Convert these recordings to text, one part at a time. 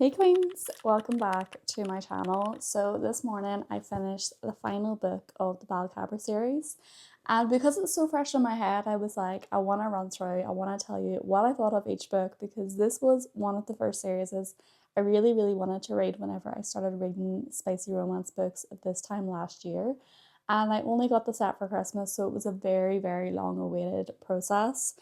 Hey Queens, welcome back to my channel. So this morning I finished the final book of the Bal Khabra series, and because it's so fresh in my head, I was like, I want to run through, I want to tell you what I thought of each book, because this was one of the first series I really wanted to read whenever I started reading spicy romance books at this time last year. And I only got the set for Christmas, so it was a very long awaited process.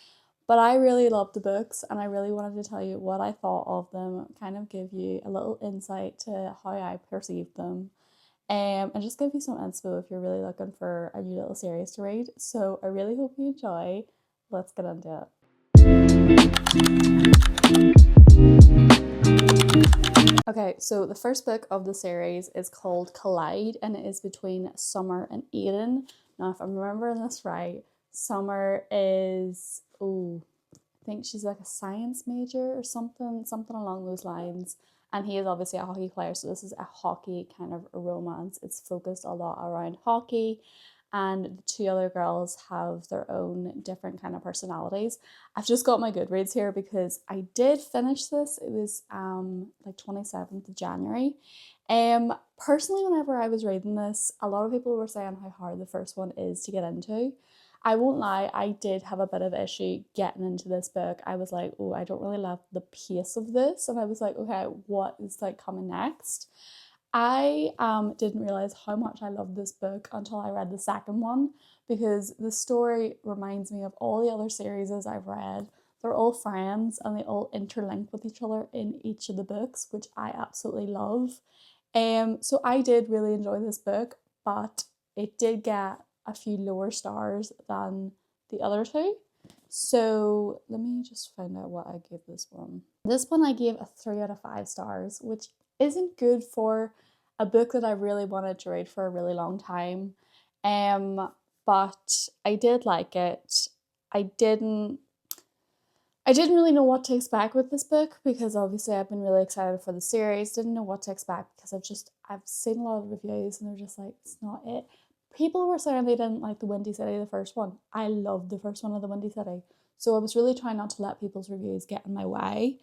But I really loved the books and I really wanted to tell you what I thought of them, kind of give you a little insight to how I perceived them, and just give you some inspo if you're really looking for a new little series to read. So I really hope you enjoy. Let's get into it. Okay, so the first book of the series is called Collide and it is between Summer and Aiden. Now, if I'm remembering this right, Summer is, I think she's like a science major or something along those lines. And he is obviously a hockey player, so this is a hockey kind of a romance. It's focused a lot around hockey, and the two other girls have their own different kind of personalities. I've just got my Goodreads here because I did finish this. It was like 27th of January. Personally, whenever I was reading this, a lot of people were saying how hard the first one is to get into. I won't lie, I did have a bit of issue getting into this book. I was like, oh, I don't really love the pace of this. And I was like, okay, what is like coming next? I didn't realize how much I loved this book until I read the second one, because the story reminds me of all the other series I've read. They're all friends and they all interlink with each other in each of the books, which I absolutely love. So I did really enjoy this book, but it did get a few lower stars than the other two. So let me just find out what I gave this one. This one I gave a 3 out of 5 stars, which isn't good for a book that I really wanted to read for a really long time. But I did like it. I didn't really know what to expect with this book, because obviously I've been really excited for the series. Didn't know what to expect because I've seen a lot of reviews and they're just like, it's not it. People were saying they didn't like the Windy City, the first one. I loved the first one of the Windy City. So I was really trying not to let people's reviews get in my way.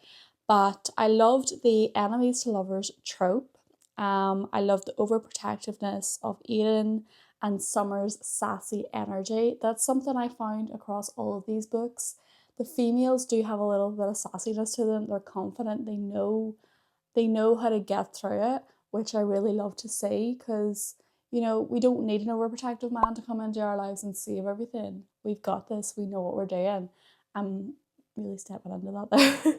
But I loved the enemies to lovers trope. I loved the overprotectiveness of Aiden and Summer's sassy energy. That's something I found across all of these books. The females do have a little bit of sassiness to them. They're confident. They know how to get through it, which I really love to see, because you know, we don't need an overprotective man to come into our lives and save everything. We've got this. We know what we're doing. I'm really stepping into that there.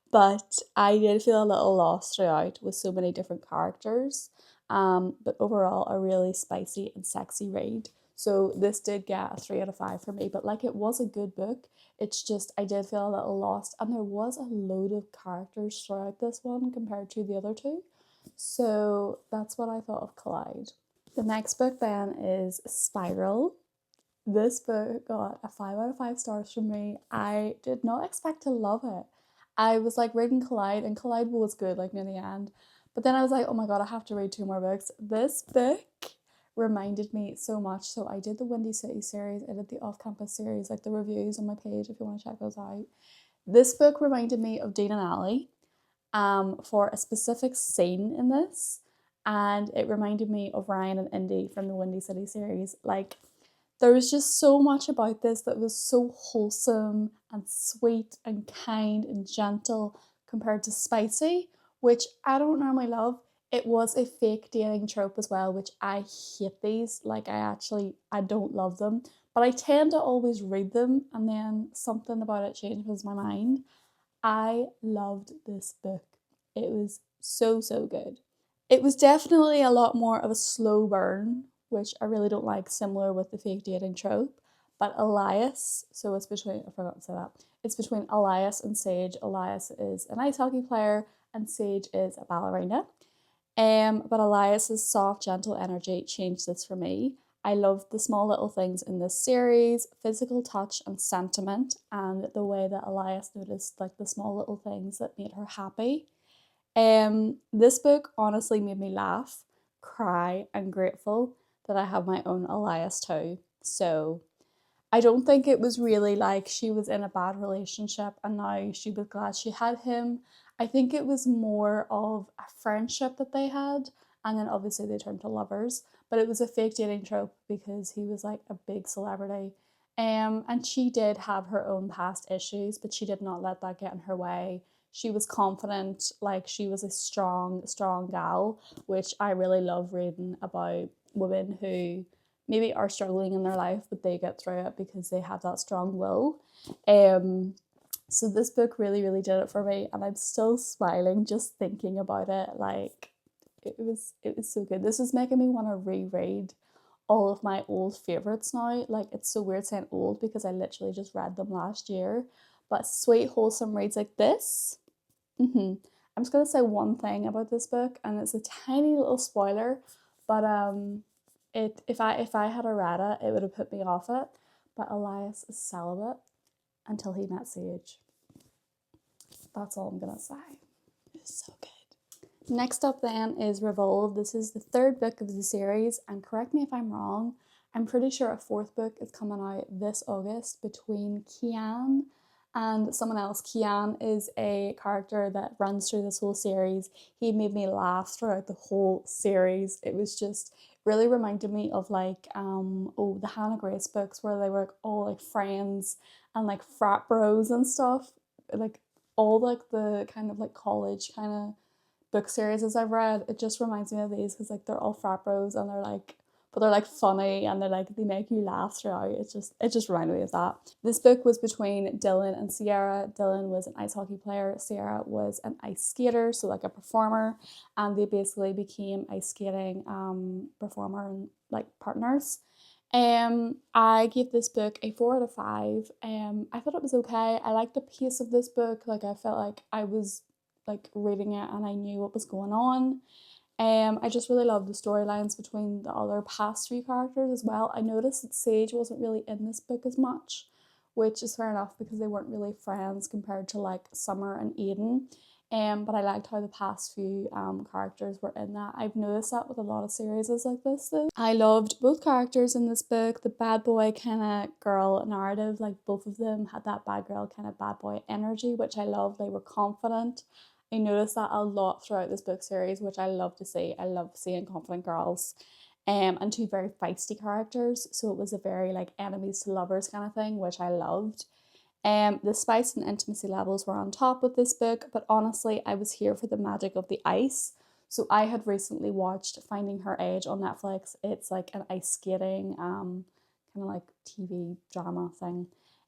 But I did feel a little lost throughout with so many different characters. But overall, a really spicy and sexy read. So this did get a 3 out of 5 for me. But like, it was a good book. It's just I did feel a little lost. And there was a load of characters throughout this one compared to the other two. So that's what I thought of Collide. The next book then is Spiral. This book got a 5 out of 5 stars from me. I did not expect to love it. I was like reading Collide, and Collide was good like near the end. But then I was like, oh my god, I have to read 2 more books. This book reminded me so much. So I did the Windy City series, I did the off-campus series, like the reviews on my page if you want to check those out. This book reminded me of Dean and Ally for a specific scene in this. And it reminded me of Ryan and Indy from the Windy City series. Like, there was just so much about this that was so wholesome and sweet and kind and gentle compared to spicy, which I don't normally love. It was a fake dating trope as well, which I hate these. Like, I don't love them. But I tend to always read them and then something about it changes my mind. I loved this book. It was so good. It was definitely a lot more of a slow burn, which I really don't like, similar with the fake dating trope. But Elias, so it's between, I forgot to say that, it's between Elias and Sage. Elias is an ice hockey player and Sage is a ballerina. But Elias's soft, gentle energy changed this for me. I loved the small little things in this series, physical touch and sentiment, and the way that Elias noticed like the small little things that made her happy. This book honestly made me laugh, cry, and grateful that I have my own Elias too. So I don't think it was really like she was in a bad relationship and now she was glad she had him. I think it was more of a friendship that they had, and then obviously they turned to lovers. But it was a fake dating trope because he was like a big celebrity. And she did have her own past issues, but she did not let that get in her way. She was confident, like she was a strong gal, which I really love reading about women who maybe are struggling in their life, but they get through it because they have that strong will. Um, so this book really did it for me, and I'm still smiling just thinking about it. Like it was so good. This is making me want to reread all of my old favorites now. Like it's so weird saying old because I literally just read them last year. But sweet wholesome reads like this. I'm just gonna say one thing about this book, and it's a tiny little spoiler, but it if I had read it, it would have put me off it. But Elias is celibate until he met Sage. That's all I'm gonna say. It's so good. Next up then is Revolve. This is the third book of the series, and correct me if I'm wrong, I'm pretty sure a fourth book is coming out this August between Kian and someone else. Kian is a character that runs through this whole series. He made me laugh throughout the whole series. It was just really reminded me of like the Hannah Grace books where they were like all like friends and like frat bros and stuff. Like all like the kind of like college kind of book series as I've read, it just reminds me of these because like they're all frat bros and they're like, but they're like funny and they're like they make you laugh throughout. It just reminded me of that. This book was between Dylan and Sierra. Dylan was an ice hockey player. Sierra was an ice skater, so like a performer, and they basically became ice skating performer and like partners. I gave this book a 4 out of 5. I thought it was okay. I liked the pace of this book. Like I felt like I was like reading it and I knew what was going on. I just really loved the storylines between the other past few characters as well. I noticed that Sage wasn't really in this book as much, which is fair enough because they weren't really friends compared to like Summer and Aiden. But I liked how the past few characters were in that. I've noticed that with a lot of series like this though. I loved both characters in this book. The bad boy kind of girl narrative, like both of them had that bad girl kind of bad boy energy, which I loved. They were confident. I noticed that a lot throughout this book series, which I love to see. I love seeing confident girls. And two very feisty characters. So it was a very like enemies to lovers kind of thing, which I loved. The spice and intimacy levels were on top with this book, but honestly, I was here for the magic of the ice. So I had recently watched Finding Her Age on Netflix. It's like an ice skating kind of like TV drama thing.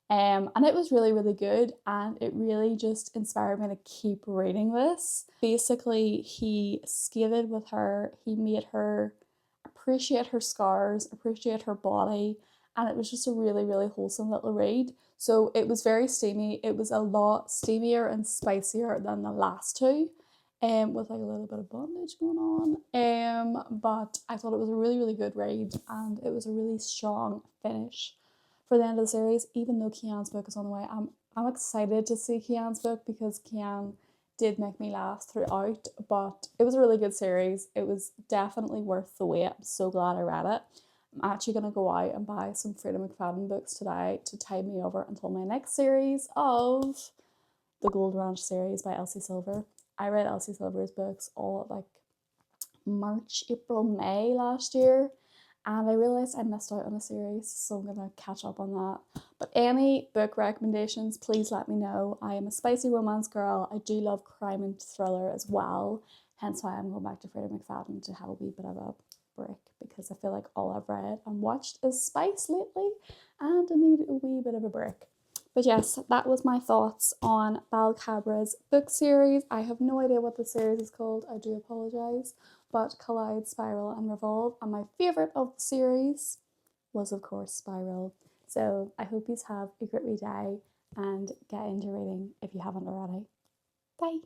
And it was really good, and it really just inspired me to keep reading this. Basically, he skated with her, he made her appreciate her scars, appreciate her body, and it was just a really wholesome little read. So it was very steamy. It was a lot steamier and spicier than the last two, with like a little bit of bondage going on. But I thought it was a really good read, and it was a really strong finish for the end of the series. Even though Kian's book is on the way, I'm excited to see Kian's book because Kian did make me laugh throughout. But it was a really good series. It was definitely worth the wait. I'm so glad I read it. I'm actually going to go out and buy some Frida McFadden books today to tide me over until my next series of the Gold Ranch series by Elsie Silver. I read Elsie Silver's books all at like March, April, May last year, and I realised I missed out on a series, so I'm going to catch up on that. But any book recommendations, please let me know. I am a spicy romance girl. I do love crime and thriller as well, hence why I'm going back to Frida McFadden to have a wee bit of a break, because I feel like all I've read and watched is spice lately and I need a wee bit of a break. But yes, that was my thoughts on Bal Khabra's book series. I have no idea what the series is called, I do apologise, but Collide, Spiral and Revolve, and my favourite of the series was of course Spiral. So I hope you have a great wee day and get into reading if you haven't already. Bye!